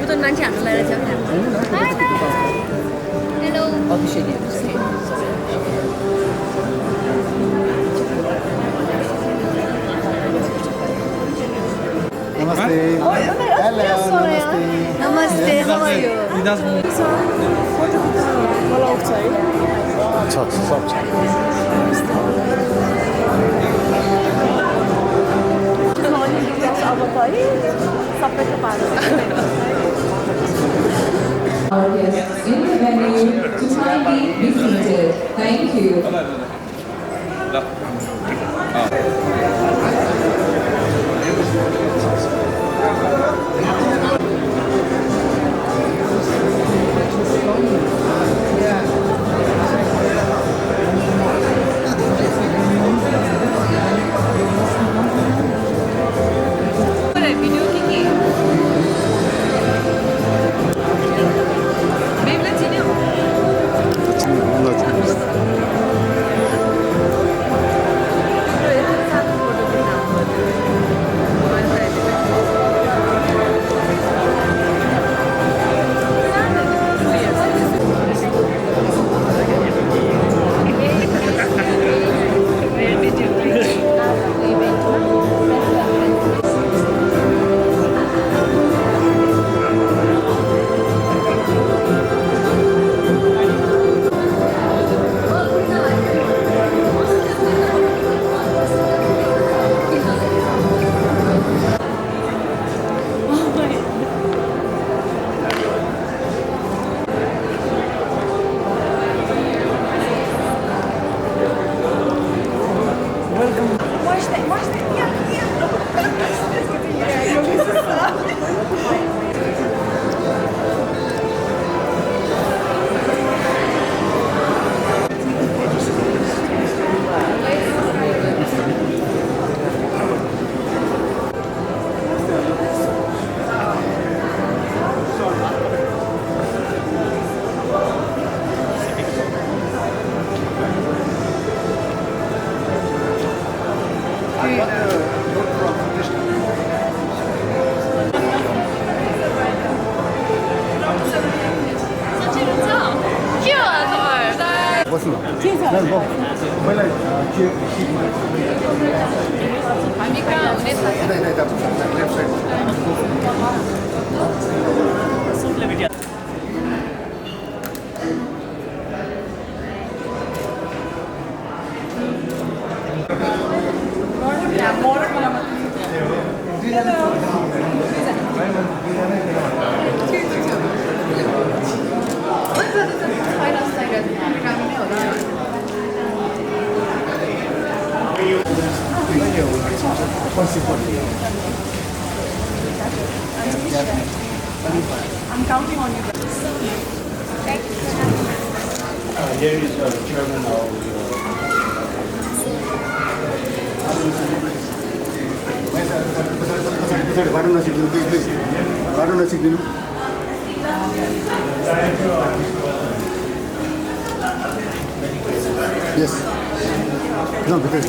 Buradan ben canlı vereceğim. Bye bye. Hello. O bir şey değil. Namaste. Hello. Namaste. How are you? Çok Our guests in the venue to kindly be seated. Thank you. I'm counting on you. Thank you. Here is the chairman of Yes. No, because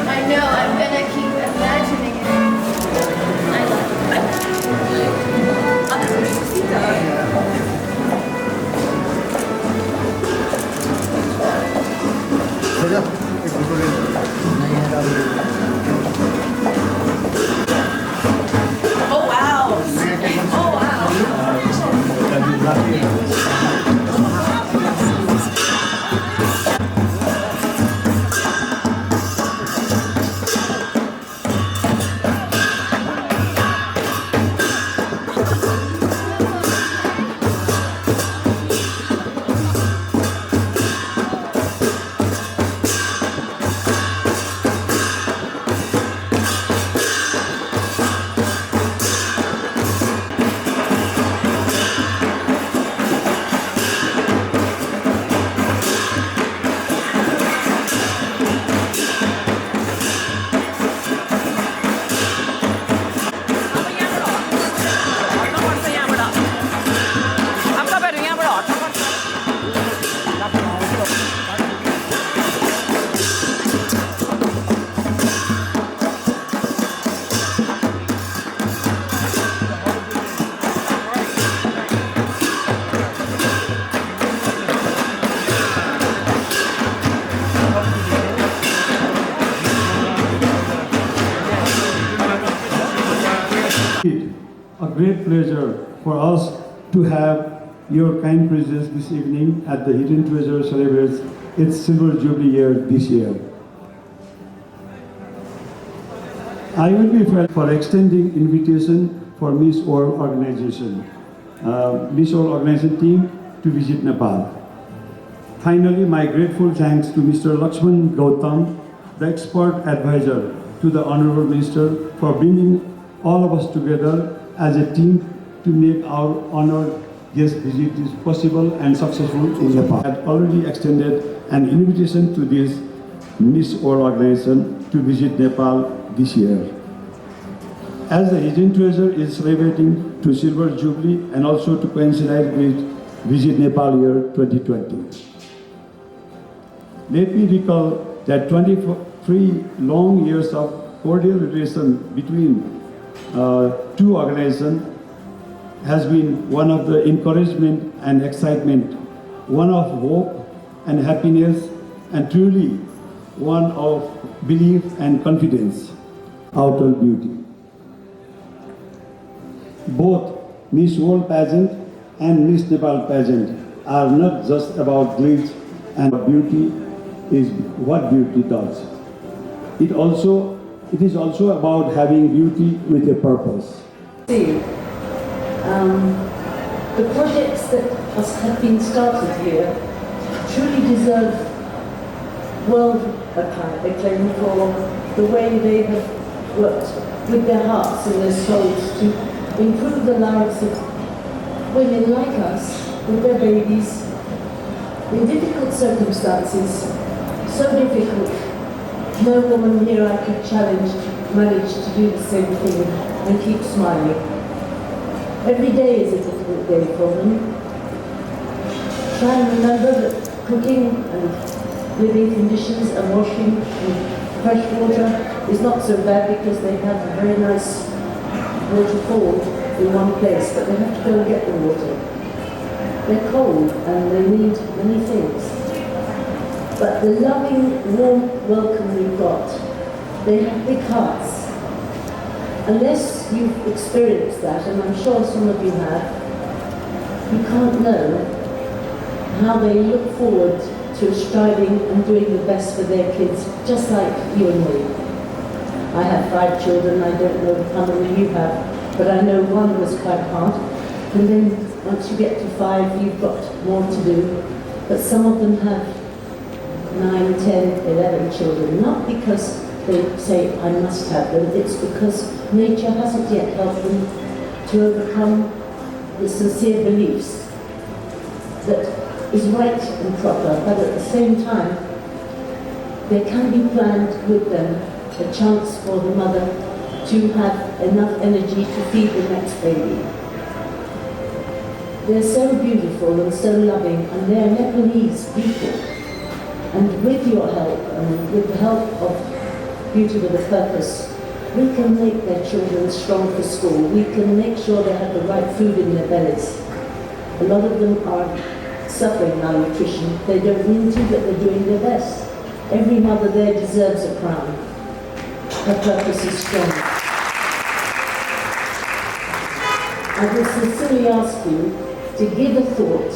I know, I'm gonna keep imagining it. I love it. Oh wow! Oh wow! for us to have your kind presence this evening at the Hidden Treasure celebrates its Silver Jubilee year this year. I will be felt for extending invitation for Miss World Organization, Miss World Organization team to visit Nepal. Finally, my grateful thanks to Mr. Lakshman Gautam, the expert advisor to the Honorable Minister, for bringing all of us together as a team to make our honored guest visit possible and successful in Nepal. I had already extended an invitation to this Miss World Organization to visit Nepal this year. As the Hidden Treasure is celebrating to Silver Jubilee and also to coincide with Visit Nepal year 2020. Let me recall that 23 long years of cordial relation between two organizations has been one of the encouragement and excitement, one of hope and happiness, and truly one of belief and confidence, outer beauty. Both Miss World Pageant and Miss Nepal Pageant are not just about glitz and beauty is what beauty does. It is also about having beauty with a purpose. The projects that have been started here truly deserve world acclaim for the way they have worked with their hearts and their souls to improve the lives of women like us with their babies in difficult circumstances. So difficult. No woman here I could challenge managed to do the same thing and keep smiling. Every day is a difficult day for them. Try and remember that cooking and living conditions and washing and fresh water is not so bad because they have a very nice waterfall in one place, but they have to go and get the water. They're cold and they need many things. But the loving, warm welcome we've got, they have big hearts. Unless you've experienced that, and I'm sure some of you have, you can't know how they look forward to striving and doing the best for their kids, just like you and me. I have 5 children, I don't know how many you have, but I know one was quite hard. And then once you get to 5, you've got more to do. But some of them have 9, 10, 11 children, not because they say, I must have them, it's because nature hasn't yet helped them to overcome the sincere beliefs that is right and proper, but at the same time, there can be planned with them a chance for the mother to have enough energy to feed the next baby. They're so beautiful and so loving, and they're Nepalese people. And with your help, and with the help of Beauty with a Purpose, we can make their children strong for school. We can make sure they have the right food in their bellies. A lot of them are suffering malnutrition. They don't mean to, but they're doing their best. Every mother there deserves a crown. Her purpose is strong. I would sincerely ask you to give a thought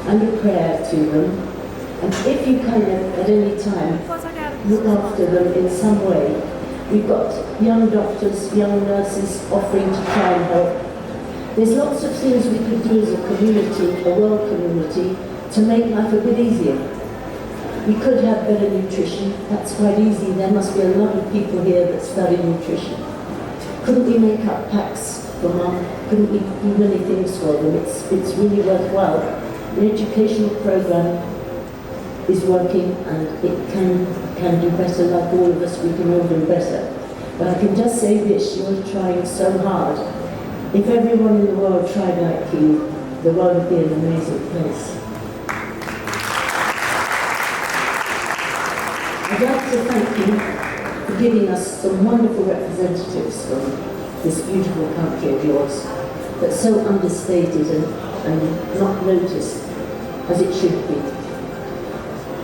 and a prayer to them. And if you can at any time look after them in some way, we've got young doctors, young nurses offering to try and help. There's lots of things we could do as a community, a world community, to make life a bit easier. We could have better nutrition, that's quite easy. There must be a lot of people here that study nutrition. Couldn't we make up packs for mom? Couldn't we do many things for them? It's really worthwhile. The educational program is working and it can do better, like all of us, we can all do better. But I can just say this, you're trying so hard. If everyone in the world tried like you, the world would be an amazing place. I'd like to thank you for giving us some wonderful representatives from this beautiful country of yours, that's so understated and not noticed as it should be.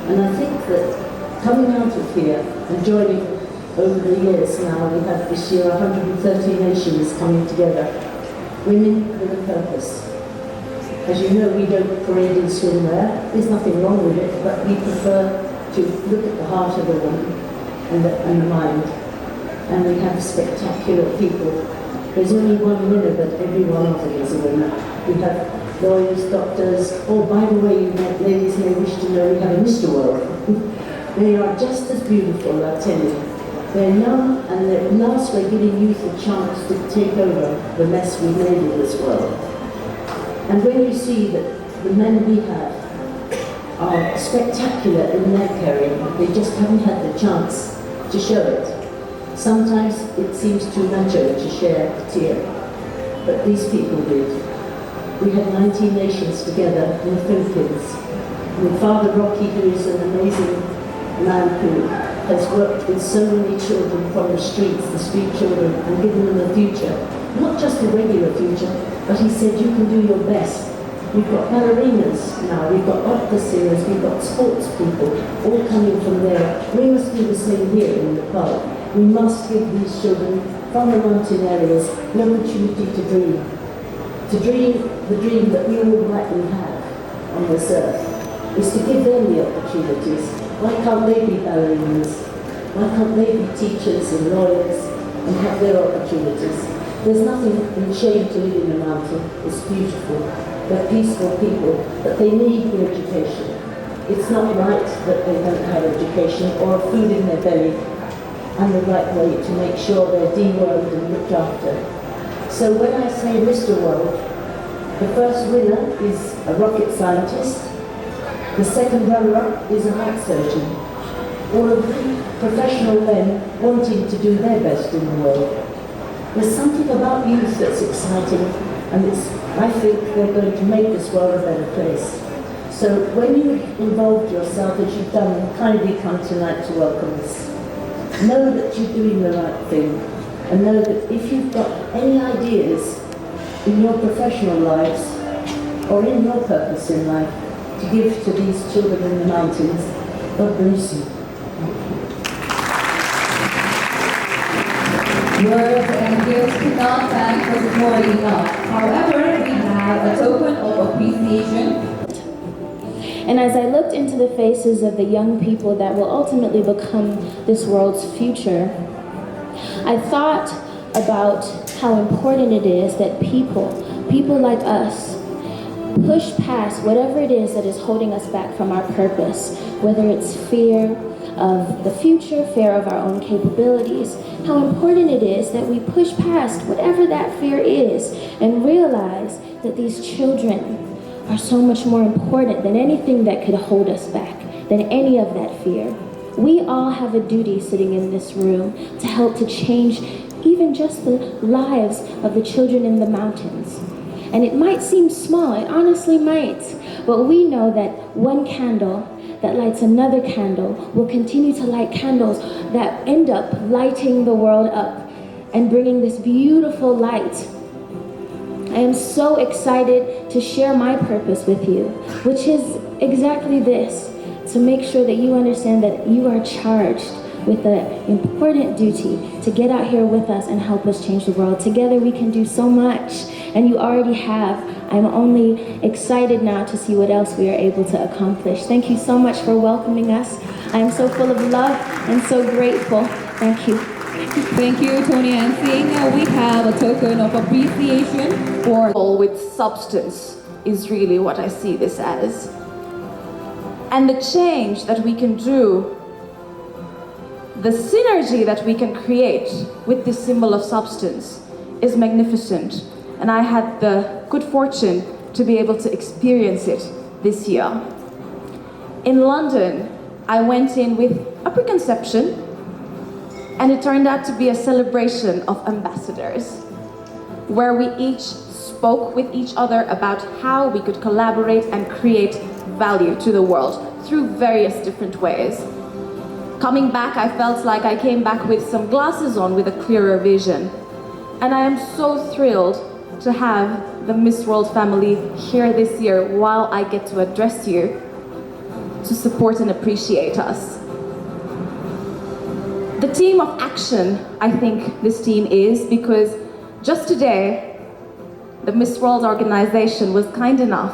And I think that coming out of here and joining over the years now, we have this year 130 nations coming together. women with a purpose. As you know, we don't parade in swimwear. There's nothing wrong with it, but we prefer to look at the heart of the woman and the mind. And we have spectacular people. There's only one winner, but every one of them is a winner. We have lawyers, doctors. Oh, by the way, ladies may wish to know, we have a Mr. World. They are just as beautiful, I tell you. They're young, and at last we're giving youth a chance to take over the mess we made in this world. And when you see that the men we have are spectacular in their caring, they just haven't had the chance to show it. Sometimes it seems too macho to share a tear, but these people did. We had 19 nations together in the Philippines. And Father Rocky, who is an amazing man who has worked with so many children from the streets, the street children, and given them a future. Not just a regular future, but he said you can do your best. We've got ballerinas now, we've got opera singers, we've got sports people, all coming from there. We must do the same here in Nepal. We must give these children from the mountain areas the opportunity to dream. To dream the dream that we all rightly have on this earth, is to give them the opportunities. Why can't they be ballerinas? Why can't they be teachers and lawyers and have their opportunities? There's nothing in shame to live in the mountain. It's beautiful. They're peaceful people, but they need the education. It's not right that they don't have education or food in their belly and the right way to make sure they're dewormed and looked after. So when I say Mr. World, the first winner is a rocket scientist, the second runner-up is a heart surgeon. All of the professional men wanting to do their best in the world. There's something about youth that's exciting, and I think they're going to make this world a better place. So when you involved yourself, as you've done, kindly come tonight to welcome us. Know that you're doing the right thing, and know that if you've got any ideas in your professional lives, or in your purpose in life, to give to these children in the mountains, God bless you. Words and gifts cannot thank for supporting enough. However, we have a token of appreciation. And as I looked into the faces of the young people that will ultimately become this world's future, I thought about how important it is that people like us, push past whatever it is that is holding us back from our purpose, whether it's fear of the future, fear of our own capabilities, how important it is that we push past whatever that fear is and realize that these children are so much more important than anything that could hold us back, than any of that fear. We all have a duty sitting in this room to help to change even just the lives of the children in the mountains. And it might seem small, it honestly might, but we know that one candle that lights another candle will continue to light candles that end up lighting the world up and bringing this beautiful light. I am so excited to share my purpose with you, which is exactly this, to make sure that you understand that you are charged with the important duty to get out here with us and help us change the world. Together we can do so much, and you already have. I'm only excited now to see what else we are able to accomplish. Thank you so much for welcoming us. I am so full of love and so grateful. Thank you. Thank you, Toni-Ann Singh. We have a token of appreciation for with substance is really what I see this as. And the change that we can do, the synergy that we can create with this symbol of substance is magnificent. And I had the good fortune to be able to experience it this year. In London, I went in with a preconception, and it turned out to be a celebration of ambassadors, where we each spoke with each other about how we could collaborate and create value to the world through various different ways. Coming back, I felt like I came back with some glasses on with a clearer vision. And I am so thrilled to have the Miss World family here this year while I get to address you to support and appreciate us. The team of action, I think this team is, because just today, the Miss World organization was kind enough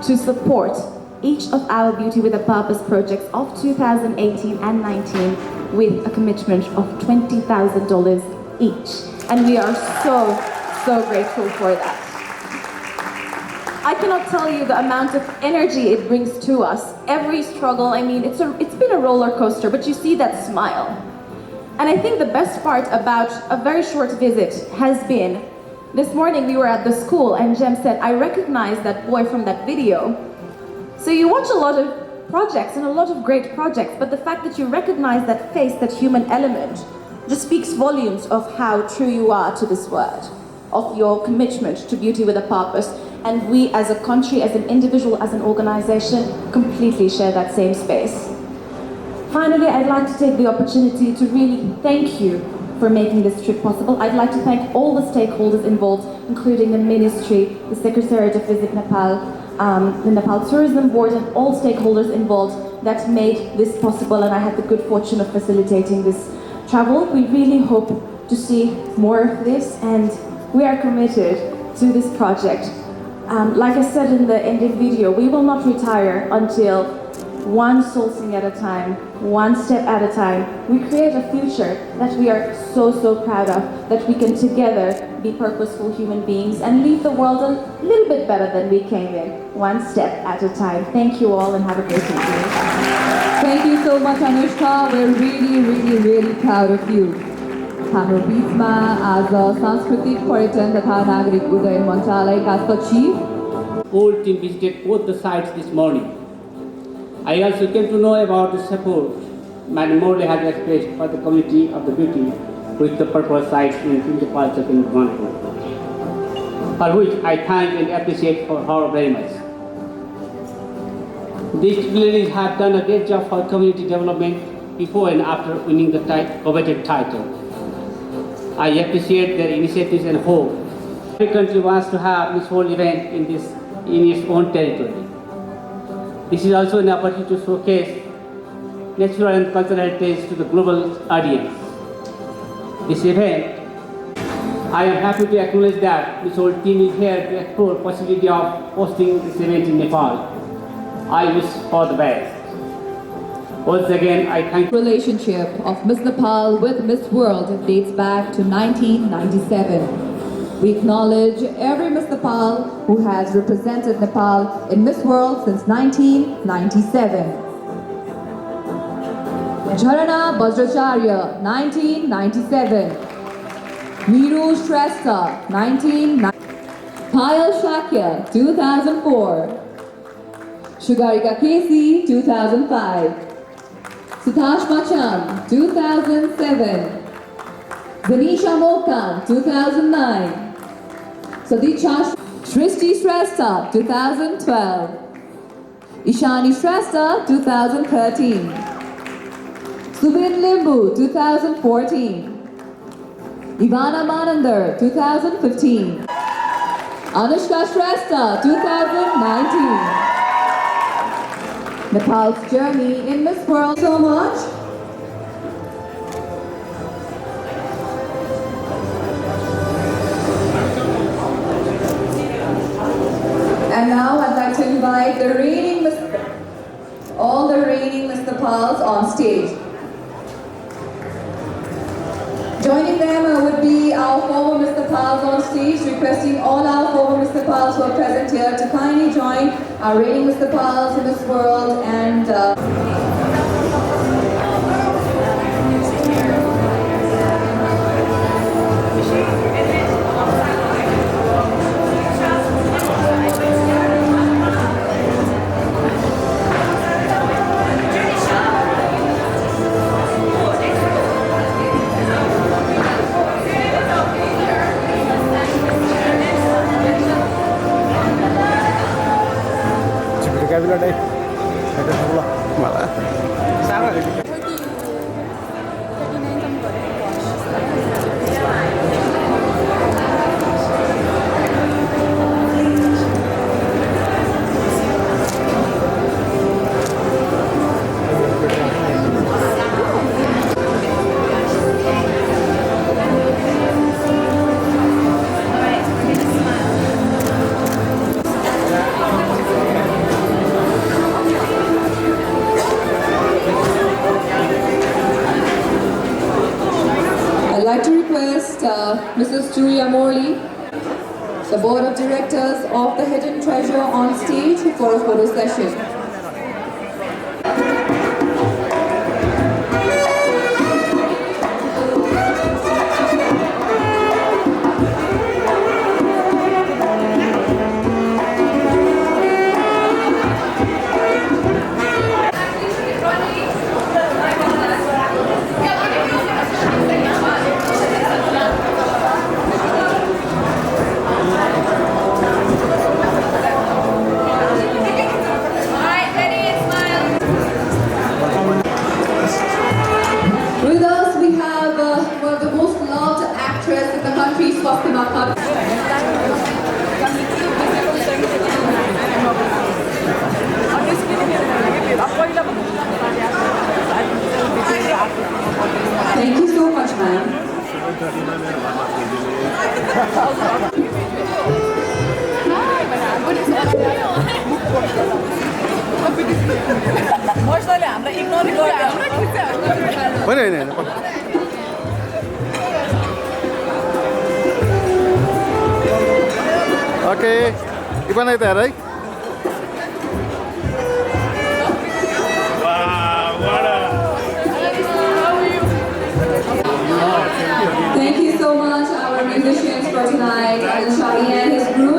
to support each of our Beauty with a Purpose projects of 2018 and 19 with a commitment of $20,000 each. And we are so, so grateful for that. I cannot tell you the amount of energy it brings to us. Every struggle, I mean, it's been a roller coaster, but you see that smile. And I think the best part about a very short visit has been, this morning we were at the school and Jem said, I recognize that boy from that video. So you watch a lot of projects and a lot of great projects, but the fact that you recognize that face, that human element, just speaks volumes of how true you are to this word, of your commitment to beauty with a purpose. And we as a country, as an individual, as an organization, completely share that same space. Finally, I'd like to take the opportunity to really thank you for making this trip possible. I'd like to thank all the stakeholders involved, including the Ministry, the Secretariat of Visit Nepal, the Nepal Tourism Board, and all stakeholders involved that made this possible, and I had the good fortune of facilitating this travel. We really hope to see more of this, and we are committed to this project. Like I said in the ending video, we will not retire until one soul sing at a time, one step at a time. We create a future that we are so, so proud of, that we can together be purposeful human beings and leave the world a little bit better than we came in, one step at a time. Thank you all and have a great evening. Thank you so much, Anushka. We're really, really, really proud of you. हाम्रो बीचमा आज सांस्कृतिक पर्यटन तथा नागरिक उड्डयन मन्त्रालयका सचिव whole team visited both the sites this morning. I also came to know about the support Madam Morley has expressed for the community of the beauty with the purpose sites in the parts of Manipur, for which I thank and appreciate for her very much. These ladies have done a great job for community development before and after winning the coveted title. I appreciate their initiatives and hope every country wants to have this whole event in its own territory. This is also an opportunity to showcase natural and cultural heritage to the global audience. This event, I am happy to acknowledge that this whole team is here to explore the possibility of hosting this event in Nepal. I wish for the best. Once again, I thank you. relationship of Miss Nepal with Miss World dates back to 1997. We acknowledge every Miss Nepal who has represented Nepal in Miss World since 1997. Jharana Bajracharya, 1997. Meeru Shrestha, 1990. Payal Shakya, 2004. Shugarika Casey, 2005. Sutash Machan, 2007. Zanisha Mokan, 2009. Sadicha Shrishti Shrestha, 2012. Ishani Shrestha, 2013. Subin Limbu, 2014. Ivana Manandar, 2015. Anushka Shrestha, 2019. Nepal's journey in Miss World so much. And now I'd like to invite all the reigning Miss Nepals on stage. Joining them would be our former Miss Nepals on stage, requesting all our former Miss Nepals who are present here to kindly join our reigning Miss Nepals in Miss World and Kasturiya Morley, the Board of Directors of the Hidden Treasure on stage for a photo session. With us, we have one of the most loved actress in the country, Swastika Khan. Thank you so much, ma'am. Okay, iba na ito, right? Thank you so much, our musicians for tonight, and Shari and his group.